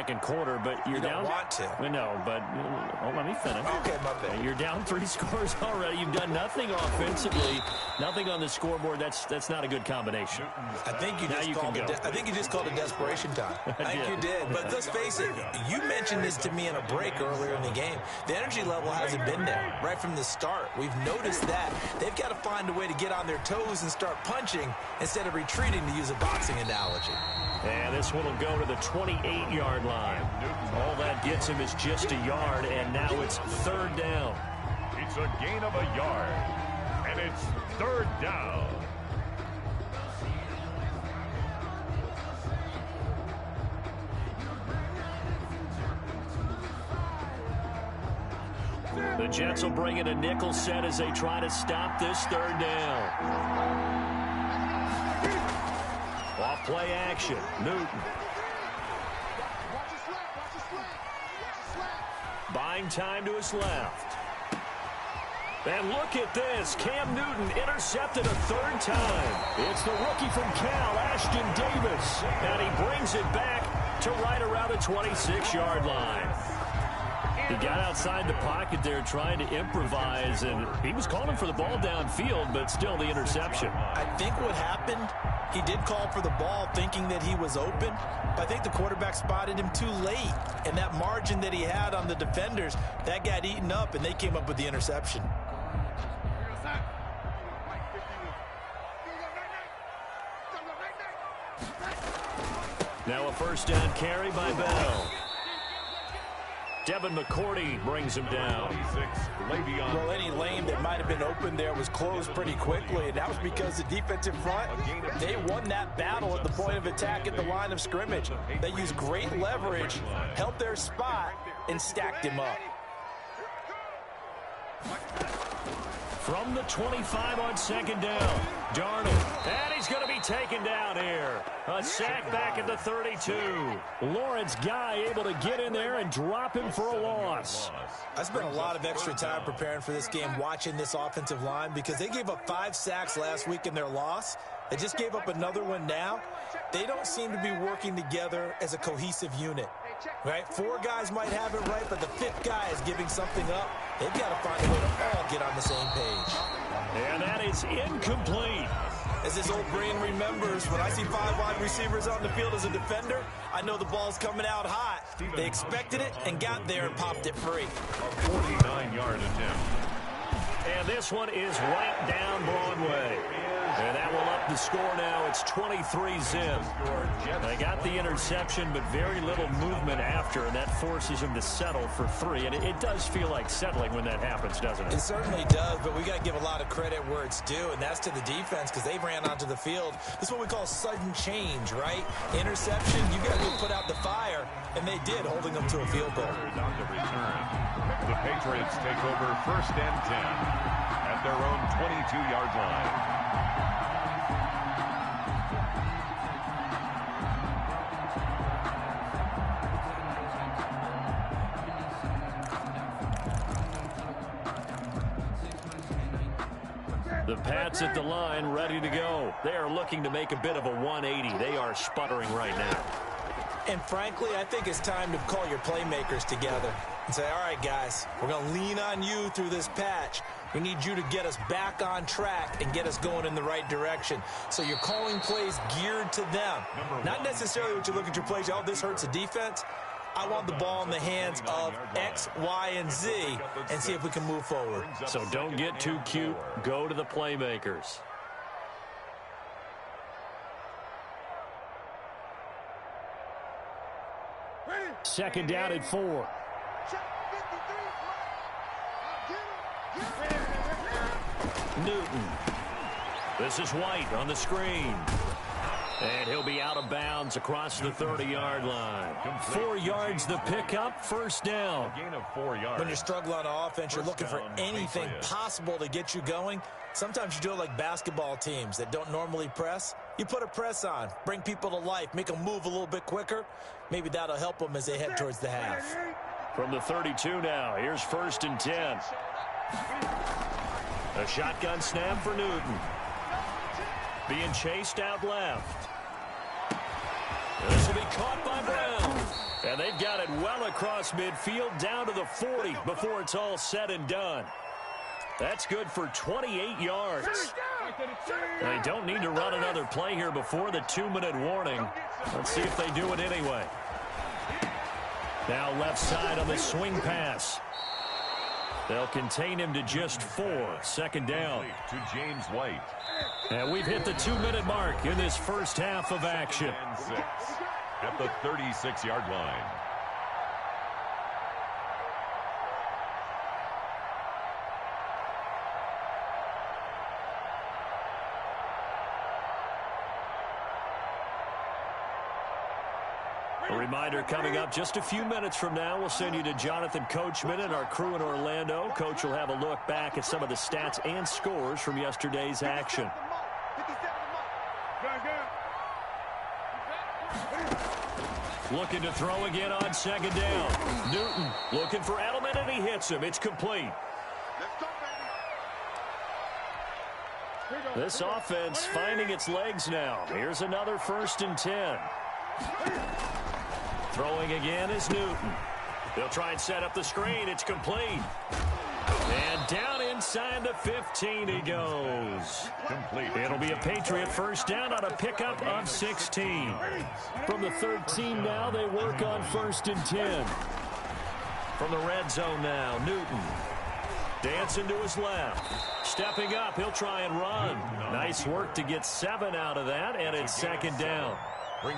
second quarter, but you're down. You don't want to. No, but let me finish. Okay, my bad. You're down 3 scores already. You've done nothing offensively, nothing on the scoreboard. That's not a good combination. I think you just called it desperation time. I think you did. But let's face it, you mentioned this to me in a break earlier in the game. The energy level hasn't been there right from the start. We've noticed that. They've got to find a way to get on their toes and start punching instead of retreating, to use a boxing analogy. And this one will go to the 28-yard line. All that gets him is just a yard, and now it's third down. It's a gain of a yard, and it's third down. The Jets will bring in a nickel set as they try to stop this third down. Off play action. Newton. Buying time to his left. And look at this. Cam Newton intercepted a third time. It's the rookie from Cal, Ashton Davis. And he brings it back to right around the 26-yard line. He got outside the pocket there trying to improvise, and he was calling for the ball downfield, but still the interception. I think what happened, he did call for the ball thinking that he was open, but I think the quarterback spotted him too late. And that margin that he had on the defenders, that got eaten up, and they came up with the interception. Now a first down carry by Bell. Devin McCourty brings him down. Well, any lane that might have been open there was closed pretty quickly, and that was because the defensive front, they won that battle at the point of attack at the line of scrimmage. They used great leverage, held their spot, and stacked him up. From the 25 on second down, Darnold. And he's going to be taken down here. A sack back at the 32. Lawrence Guy able to get in there and drop him for a loss. I spent a lot of extra time preparing for this game, watching this offensive line, because they gave up 5 sacks last week in their loss. They just gave up another one now. They don't seem to be working together as a cohesive unit. Right? 4 guys might have it right, but the 5th guy is giving something up. They've got to find a way to all get on the same page. And that is incomplete. As this old brain remembers, when I see 5 wide receivers on the field as a defender, I know the ball's coming out hot. They expected it and got there and popped it free. A 49-yard attempt. And this one is right down Broadway. And that will up the score now. It's 23-zip. They got the interception, but very little movement after, and that forces them to settle for 3. And it does feel like settling when that happens, doesn't it? It certainly does, but we got to give a lot of credit where it's due, and that's to the defense, because they ran onto the field. This is what we call sudden change, right? Interception, you got to go put out the fire, and they did, holding them to a field goal. On the return, the Patriots take over first and 10 at their own 22-yard line. The Pats at the line, ready to go. They are looking to make a bit of a 180. They are sputtering right now. And frankly, I think it's time to call your playmakers together and say, all right, guys, we're going to lean on you through this patch. We need you to get us back on track and get us going in the right direction. So you're calling plays geared to them. Not necessarily what you look at your plays, oh, this hurts the defense. I want the ball in the hands of X, Y, and Z and see if we can move forward. So don't get too cute. Go to the playmakers. Second down at 4. Newton. This is White on the screen. And he'll be out of bounds across the 30-yard line. 4 yards the pickup, first down. Gain of 4 yards. When you struggle on offense, you're looking for anything possible to get you going. Sometimes you do it like basketball teams that don't normally press. You put a press on, bring people to life, make them move a little bit quicker. Maybe that'll help them as they head towards the half. From the 32 now, here's first and 10. A shotgun snap for Newton. Being chased out left. This will be caught by Brown. And they've got it well across midfield down to the 40 before it's all said and done. That's good for 28 yards. They don't need to run another play here before the 2-minute warning. Let's see if they do it anyway. Now left side on the swing pass. They'll contain him to just 4. Second down. To James White. And we've hit the 2-minute mark in this first half of action. And 6 at the 36-yard line. A reminder coming up just a few minutes from now, we'll send you to Jonathan Coachman and our crew in Orlando. Coach will have a look back at some of the stats and scores from yesterday's action. Looking to throw again on second down. Newton looking for Edelman, and he hits him. It's complete. This offense finding its legs now. Here's another 1st and 10. Throwing again is Newton. They'll try and set up the screen. It's complete. And down inside the 15 he goes. Complete. It'll be a Patriot first down on a pickup of 16. From the 13 now, they work on 1st and 10. From the red zone now, Newton. Dancing to his left. Stepping up, he'll try and run. Nice work to get 7 out of that, and it's 2nd down.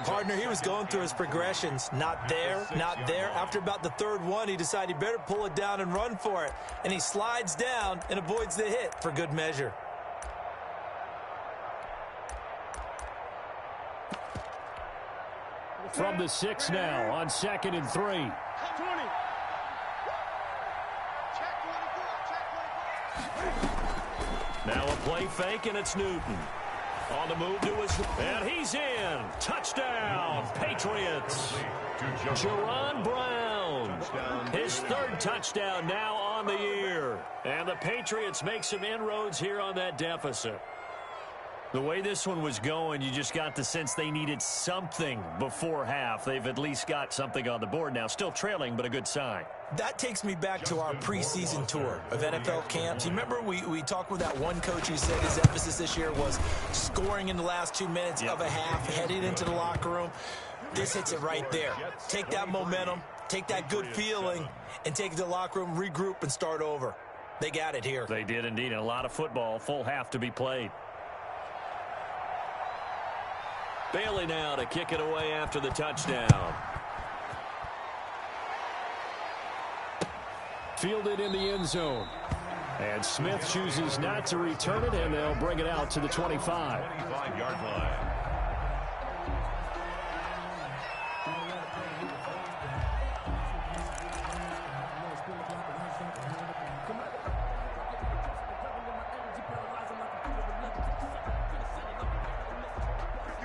Partner, he was going through his progressions. Not there, not there. After about the 3rd one, he decided he better pull it down and run for it. And he slides down and avoids the hit for good measure. From the 6 now on 2nd and 3. Now a play fake, and it's Newton. On the move to his, and he's in. Touchdown, Patriots. Jaron Brown. His 3rd touchdown now on the year. And the Patriots make some inroads here on that deficit. The way this one was going, you just got the sense they needed something before half. They've at least got something on the board now. Still trailing, but a good sign. That takes me back to our preseason tour of NFL camps. You remember we talked with that one coach who said his emphasis this year was scoring in the last 2 minutes of a half, heading into the locker room. This hits it right there. Take that momentum, take that good feeling, and take it to the locker room, regroup, and start over. They got it here. They did indeed. And a lot of football, full half to be played. Bailey now to kick it away after the touchdown. Fielded in the end zone. And Smith chooses not to return it, and they'll bring it out to the 25. 25-yard line.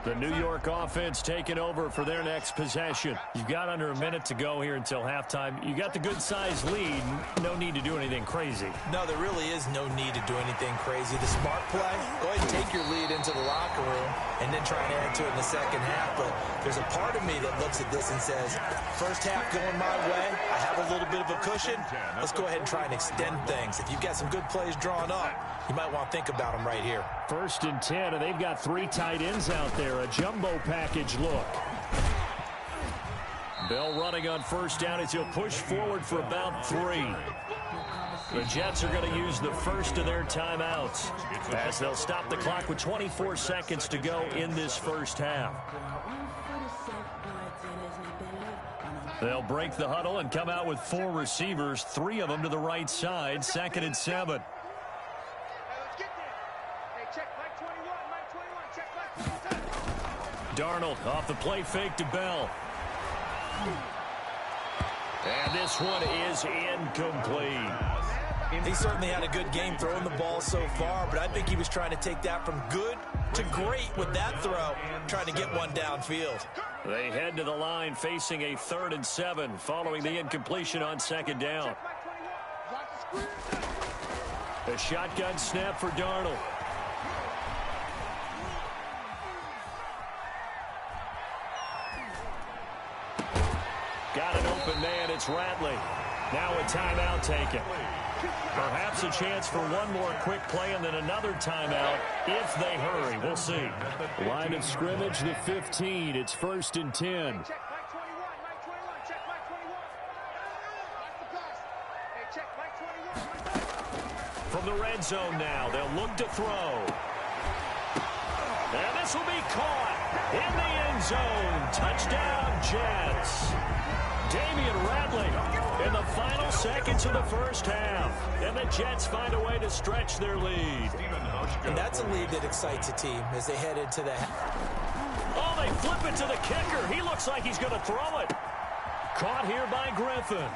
The New York offense taking over for their next possession. You've got under a minute to go here until halftime. You got the good-sized lead. No need to do anything crazy. No, there really is no need to do anything crazy. The smart play, go ahead and take your lead into the locker room and then try and add to it in the second half. But there's a part of me that looks at this and says, first half going my way, I have a little bit of a cushion. Let's go ahead and try and extend things. If you've got some good plays drawn up, you might want to think about them right here. 1st and 10, and they've got 3 tight ends out there. A jumbo package look. Bell running on 1st down as he'll push forward for about 3. The Jets are going to use the first of their timeouts as they'll stop the clock with 24 seconds to go in this first half. They'll break the huddle and come out with 4 receivers, 3 of them to the right side, 2nd and 7. Darnold off the play fake to Bell. And this one is incomplete. He certainly had a good game throwing the ball so far, but I think he was trying to take that from good to great with that throw, trying to get one downfield. They head to the line facing a 3rd and 7 following the incompletion on 2nd down. A shotgun snap for Darnold. open man. It's Ratley. Now a timeout taken. Perhaps a chance for one more quick play and then another timeout if they hurry. We'll see. Line of scrimmage, the 15. It's 1st and 10. From the red zone now, they'll look to throw. And this will be caught in the end zone. Touchdown, Jets. Damian Ratley in the final seconds of the first half. And the Jets find a way to stretch their lead. And that's a lead that excites a team as they head into the half. Oh, they flip it to the kicker. He looks like he's going to throw it. Caught here by Griffin.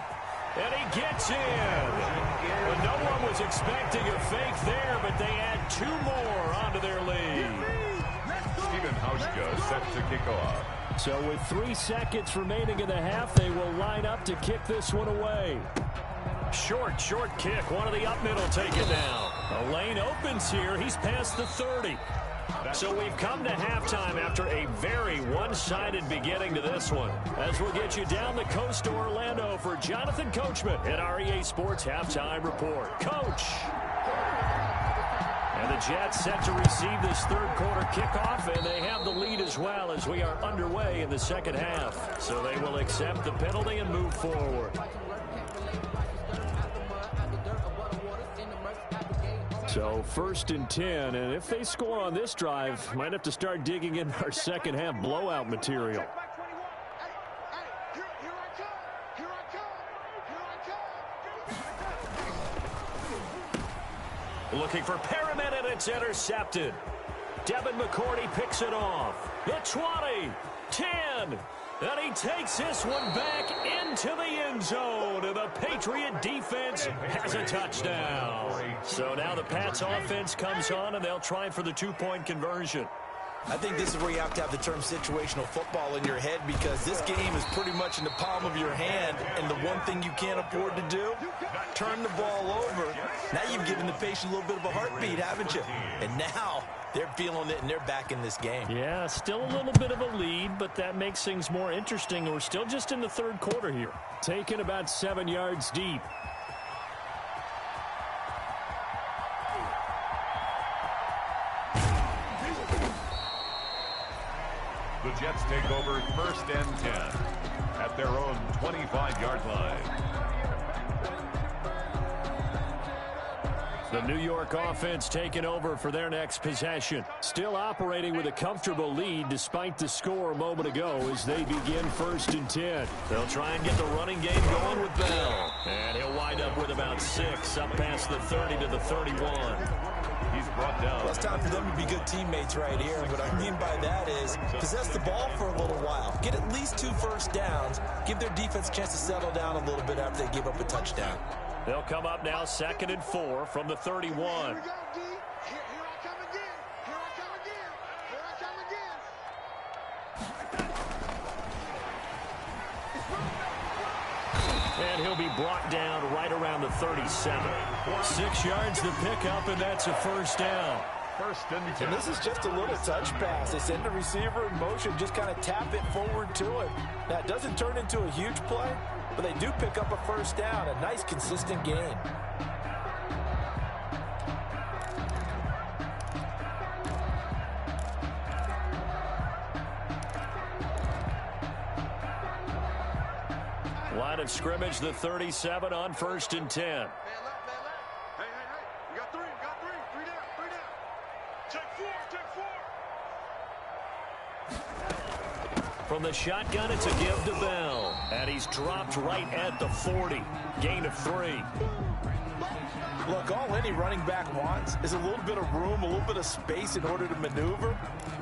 And he gets in. Well, no one was expecting a fake there, but they add 2 more onto their lead. Stephen Hauschka set to kick off. So with 3 seconds remaining in the half, they will line up to kick this one away. Short kick. One of the up middle take it down. A lane opens here. He's past the 30. So we've come to halftime after a very one-sided beginning to this one. As we'll get you down the coast to Orlando for Jonathan Coachman at our EA Sports Halftime Report. Coach! And the Jets set to receive this third quarter kickoff, and they have the lead as well as we are underway in the second half. So they will accept the penalty and move forward. So 1st and 10, and if they score on this drive, might have to start digging in our second half blowout material. Looking for Perriman, and it's intercepted. Devin McCourty picks it off. The 20, 10, and he takes this one back into the end zone, and the Patriot defense has a touchdown. So now the Pats offense comes on, and they'll try for the 2-point conversion. I think this is where you have to have the term situational football in your head, because this game is pretty much in the palm of your hand, and the one thing you can't afford to do, turn the ball over. Now you've given the patient a little bit of a heartbeat, haven't you? And now they're feeling it, and they're back in this game. Yeah, still a little bit of a lead, but that makes things more interesting. We're still just in the third quarter here. Taken about 7 yards deep. The Jets take over 1st and 10 at their own 25-yard line. The New York offense taking over for their next possession. Still operating with a comfortable lead despite the score a moment ago as they begin 1st and 10. They'll try and get the running game going with Bell. And he'll wind up with about 6 up past the 30 to the 31. He's brought down. Well, it's time for them to be good teammates right here. What I mean by that is possess the ball for a little while. Get at least 2 first downs. Give their defense a chance to settle down a little bit after they give up a touchdown. They'll come up now 2nd and 4 from the 31. Here I come again. Here I come again. Here I come again. And he'll be brought down right around the 37. 6 yards to pick up, and that's a first down. 1st and 10. And this is just a little touch pass. They send the receiver in motion, just kind of tap it forward to him. Now, it doesn't turn into a huge play, but they do pick up a first down. A nice, consistent game. Line of scrimmage, the 37 on 1st and 10. Man left. Hey. We got 3. 3 down. Take 4. From the shotgun, it's a give to Bell. And he's dropped right at the 40. Gain of 3. Look, all any running back wants is a little bit of room, a little bit of space in order to maneuver.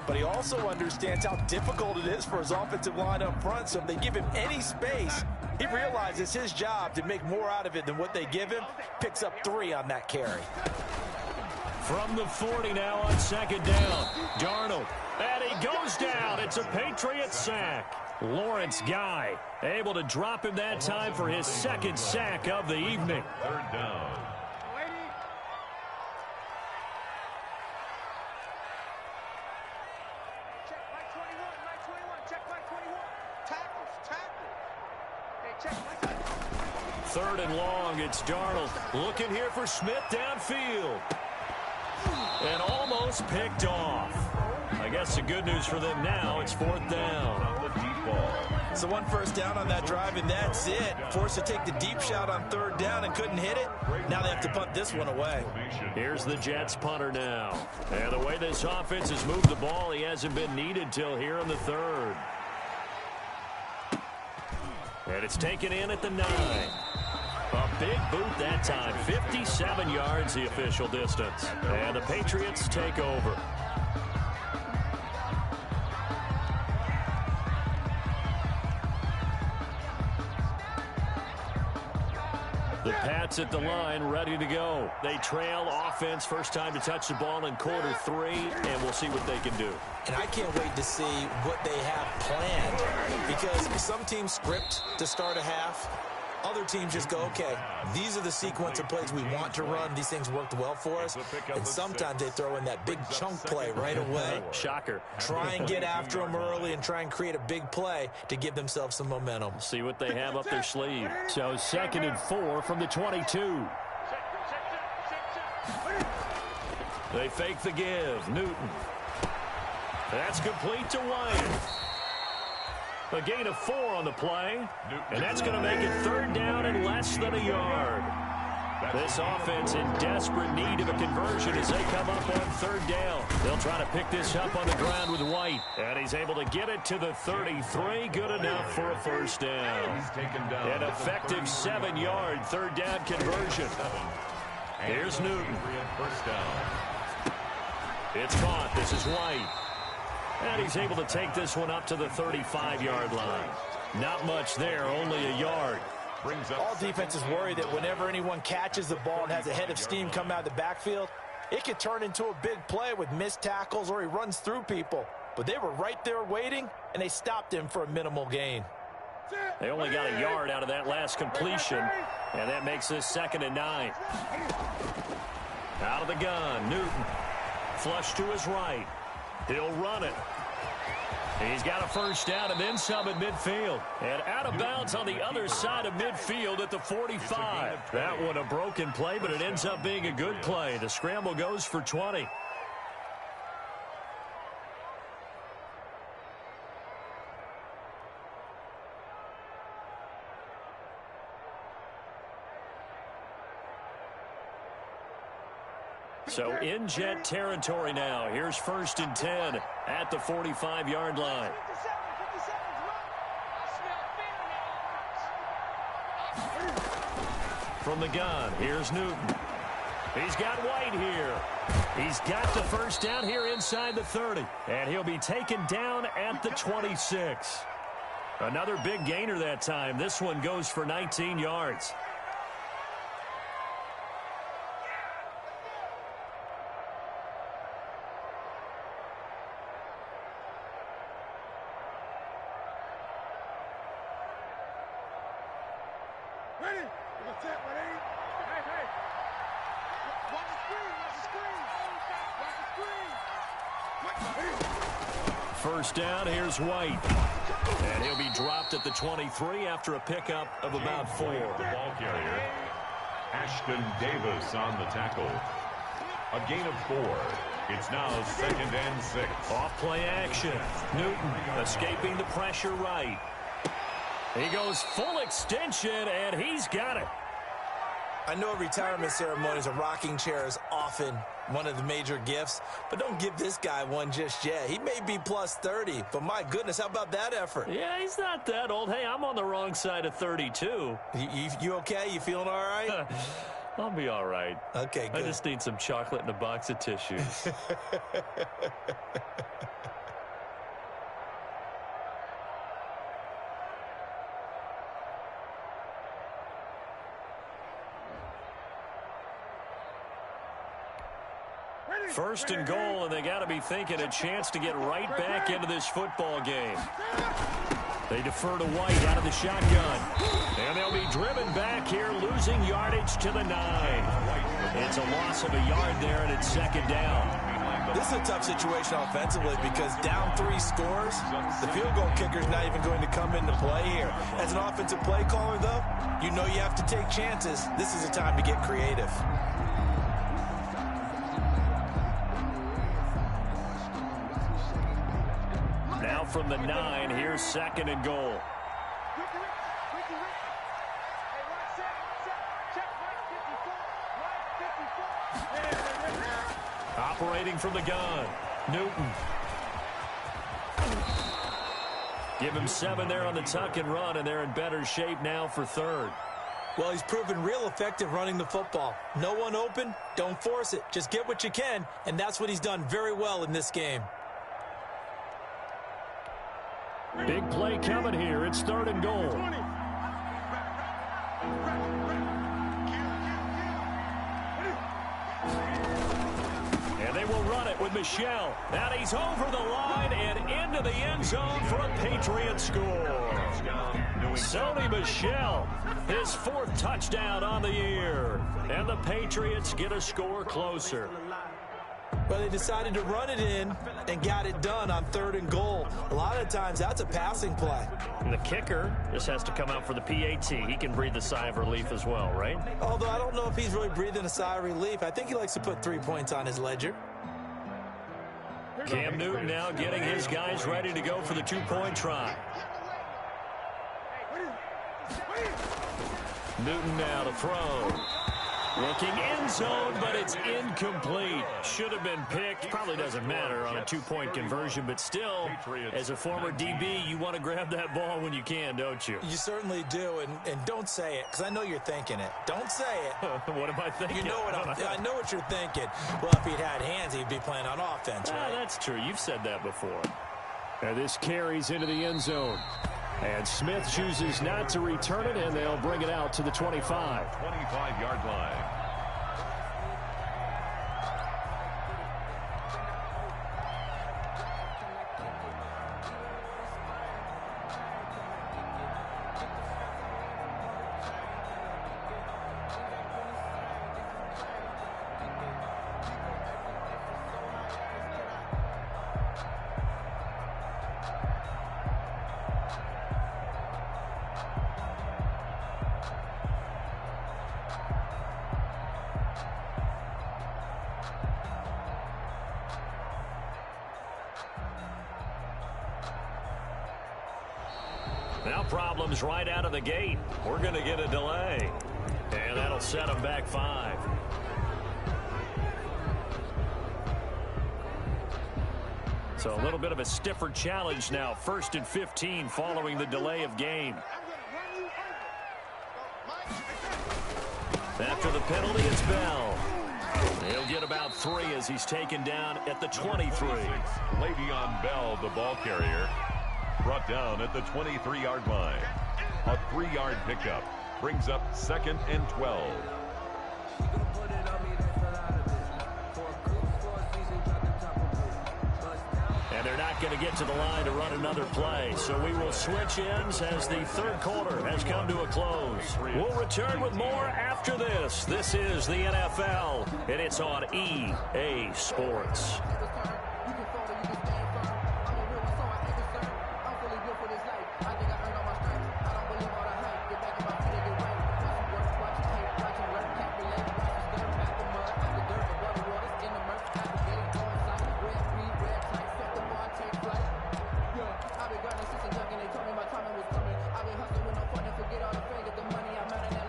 But he also understands how difficult it is for his offensive line up front. So if they give him any space, he realizes it's his job to make more out of it than what they give him. Picks up 3 on that carry. From the 40 now on 2nd down. Darnold. And he goes down. It's a Patriot sack. Lawrence Guy able to drop him that time for his 2nd sack of the evening. 3rd down. Check my 21. Check my 21. Tackle. Hey, check Third and long, it's Darnold. Looking here for Smith downfield. And almost picked off. I guess the good news for them now, it's fourth down. The deep ball. So one first down on that drive, and that's it. Forced to take the deep shot on third down and couldn't hit it. Now they have to punt this one away. Here's the Jets punter now. And the way this offense has moved the ball, he hasn't been needed till here in the third. And it's taken in at the 9. A big boot that time. 57 yards the official distance. And the Patriots take over. The Pats at the line, ready to go. They trail offense, first time to touch the ball in quarter 3, and we'll see what they can do. And I can't wait to see what they have planned, because some teams script to start a half. Other teams just go, okay, these are the sequence of plays we want to run. These things worked well for us. And sometimes they throw in that big chunk play right away. Shocker. Try and get after them early and try and create a big play to give themselves some momentum. See what they have up their sleeve. So 2nd and 4 from the 22. They fake the give. Newton. That's complete to Wyatt. A gain of 4 on the play, and that's going to make it third down and less than a yard. This offense in desperate need of a conversion as they come up on third down. They'll try to pick this up on the ground with White, and he's able to get it to the 33. Good enough for a first down. An effective 7-yard third down conversion. Here's Newton. It's caught. This is White. And he's able to take this one up to the 35-yard line. Not much there, only a yard. All defenses worry that whenever anyone catches the ball and has a head of steam come out of the backfield, it could turn into a big play with missed tackles or he runs through people. But they were right there waiting, and they stopped him for a minimal gain. They only got a yard out of that last completion, and that makes this 2nd and 9. Out of the gun, Newton. Flush to his right. He'll run it. He's got a first down and then some at midfield. And out of bounds on the other side of midfield at the 45. That one a broken play, but it ends up being a good play. The scramble goes for 20. So in Jet territory now. Here's 1st and 10 at the 45-yard line. From the gun, here's Newton. He's got White here. He's got the first down here inside the 30. And he'll be taken down at the 26. Another big gainer that time. This one goes for 19 yards. First down, here's White. And he'll be dropped at the 23 after a pickup of about 4. The ball carrier, Ashton Davis on the tackle. A gain of 4. It's now 2nd and 6. Off play action. Newton escaping the pressure right. He goes full extension, and he's got it. I know retirement ceremonies, a rocking chair is often one of the major gifts, but don't give this guy one just yet. He may be plus 30, but my goodness, how about that effort? Yeah, he's not that old. Hey, I'm on the wrong side of 32. You okay? You feeling all right? I'll be all right. Okay, good. I just need some chocolate and a box of tissues. First and goal, and they got to be thinking a chance to get right back into this football game. They defer to White out of the shotgun. And they'll be driven back here, losing yardage to the 9. It's a loss of a yard there, and it's 2nd down. This is a tough situation offensively because down 3 scores, the field goal kicker's not even going to come into play here. As an offensive play caller, though, you know you have to take chances. This is a time to get creative. Now from the 9, here's 2nd and goal. Operating from the gun, Newton. Give him 7 there on the tuck and run, and they're in better shape now for 3rd. Well, he's proven real effective running the football. No one open, don't force it. Just get what you can, and that's what he's done very well in this game. Big play coming here. It's 3rd and goal. And they will run it with Michel. And he's over the line and into the end zone for a Patriot score. Sony Michel, his 4th touchdown on the year. And the Patriots get a score closer. Well, they decided to run it in and got it done on 3rd and goal. A lot of times, that's a passing play. And the kicker just has to come out for the PAT. He can breathe a sigh of relief as well, right? Although I don't know if he's really breathing a sigh of relief. I think he likes to put 3 points on his ledger. Cam Newton now getting his guys ready to go for the 2-point try. Newton now to throw. Looking end zone, but it's incomplete. Should have been picked. Probably doesn't matter on a 2-point conversion, but still, as a former DB, you want to grab that ball when you can, don't you? You certainly do, and don't say it, because I know you're thinking it. Don't say it. What am I thinking? You know what I know what you're thinking. Well, if he'd had hands, he'd be playing on offense, right? That's true. You've said that before. And this carries into the end zone. And Smith chooses not to return it, and they'll bring it out to the 25. 25-yard line. Now problems right out of the gate. We're going to get a delay. And that'll set them back 5. So a little bit of a stiffer challenge now. 1st and 15 following the delay of game. After the penalty, it's Bell. He'll get about 3 as he's taken down at the 23. Le'Veon Bell, the ball carrier, brought down at the 23-yard line. A 3-yard pickup brings up 2nd and 12. And they're not going to get to the line to run another play. So we will switch ends as the 3rd quarter has come to a close. We'll return with more after this. This is the NFL, and it's on EA Sports.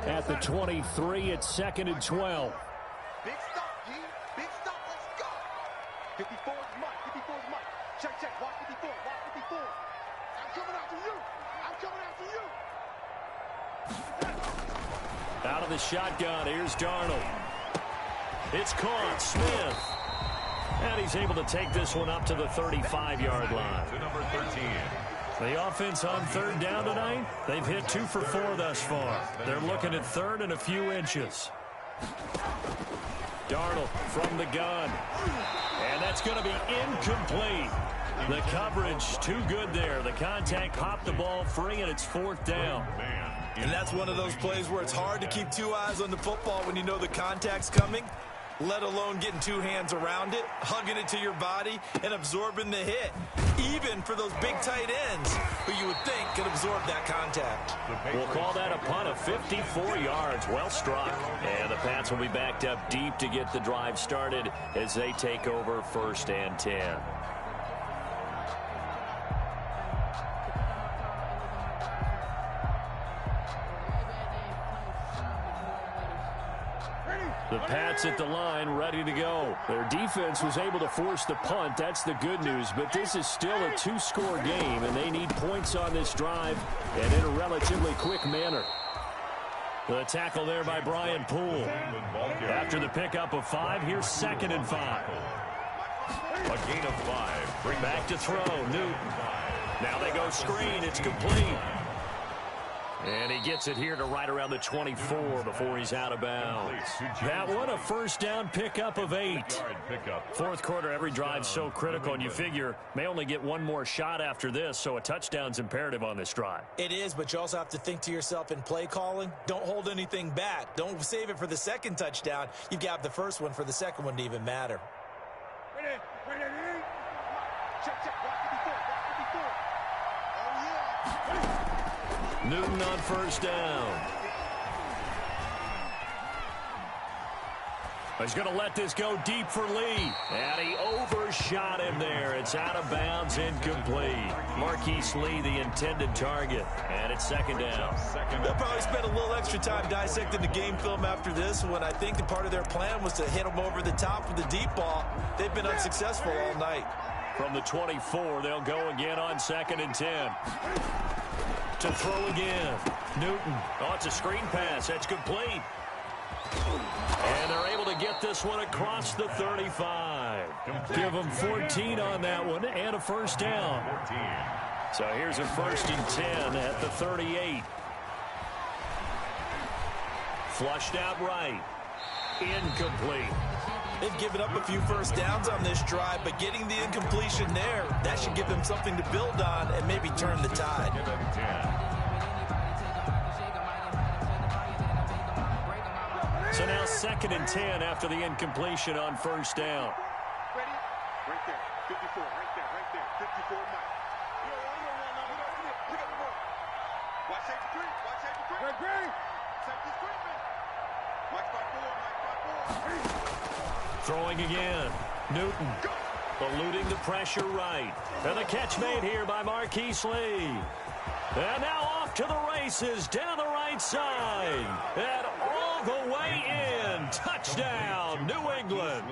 At the 23, it's 2nd and 12. Big stop, G. Big stop. Let's go. 54 is Mike. 54 is Mike. Check, check. Watch 54. Watch 54. I'm coming after you. I'm coming after you. Out of the shotgun, here's Darnold. It's caught. Smith. And he's able to take this one up to the 35-yard line. To number 13. The offense on 3rd down tonight, they've hit 2 for 4 thus far. They're looking at 3rd and a few inches. Darnold from the gun. And that's going to be incomplete. The coverage too good there. The contact popped the ball free, and it's 4th down. And that's one of those plays where it's hard to keep 2 eyes on the football when you know the contact's coming. let alone getting two hands around it, hugging it to your body, and absorbing the hit. Even for those big tight ends who you would think could absorb that contact. We'll call that a punt of 54 yards. Well struck. And the Pats will be backed up deep to get the drive started as they take over 1st and 10. The Pats at the line, ready to go. Their defense was able to force the punt. That's the good news. But this is still a 2-score game, and they need points on this drive and in a relatively quick manner. The tackle there by Brian Poole. After the pickup of 5, here's 2nd and 5. A gain of 5. Bring back to throw, Newton. Now they go screen. It's complete. And he gets it here to right around the 24 before he's out of bounds. That one, a 1st down pickup of 8. 4th quarter, every drive's so critical, and you figure may only get one more shot after this, so a touchdown's imperative on this drive. It is, but you also have to think to yourself in play calling, don't hold anything back. Don't save it for the 2nd touchdown. You've got the 1st one for the 2nd one to even matter. Newton on 1st down. He's going to let this go deep for Lee. And he overshot him there. It's out of bounds, incomplete. Marquise Lee, the intended target. And it's 2nd down. They'll probably spend a little extra time dissecting the game film after this one. I think the part of their plan was to hit him over the top with the deep ball. They've been unsuccessful all night. From the 24, they'll go again on 2nd and 10. To throw again. Newton. Oh, it's a screen pass. That's complete. And they're able to get this one across the 35. Give them 14 on that one and a 1st down. So here's a 1st and 10 at the 38. Flushed out right. Incomplete. They've given up a few 1st downs on this drive, but getting the incompletion there, that should give them something to build on and maybe turn the tide. So now 2nd and 10 after the incompletion on 1st down. Ready? Right there. 54. Right there. Right there. 54 Mike. Pick up the ball. Watch safety three. Watch safety three. Safety three, man. Watch my 4. Watch my 4. Throwing again. Newton eluding the pressure right. And the catch made here by Marquise Lee. And now off to the races down the right side. And all the way in. Touchdown, New England.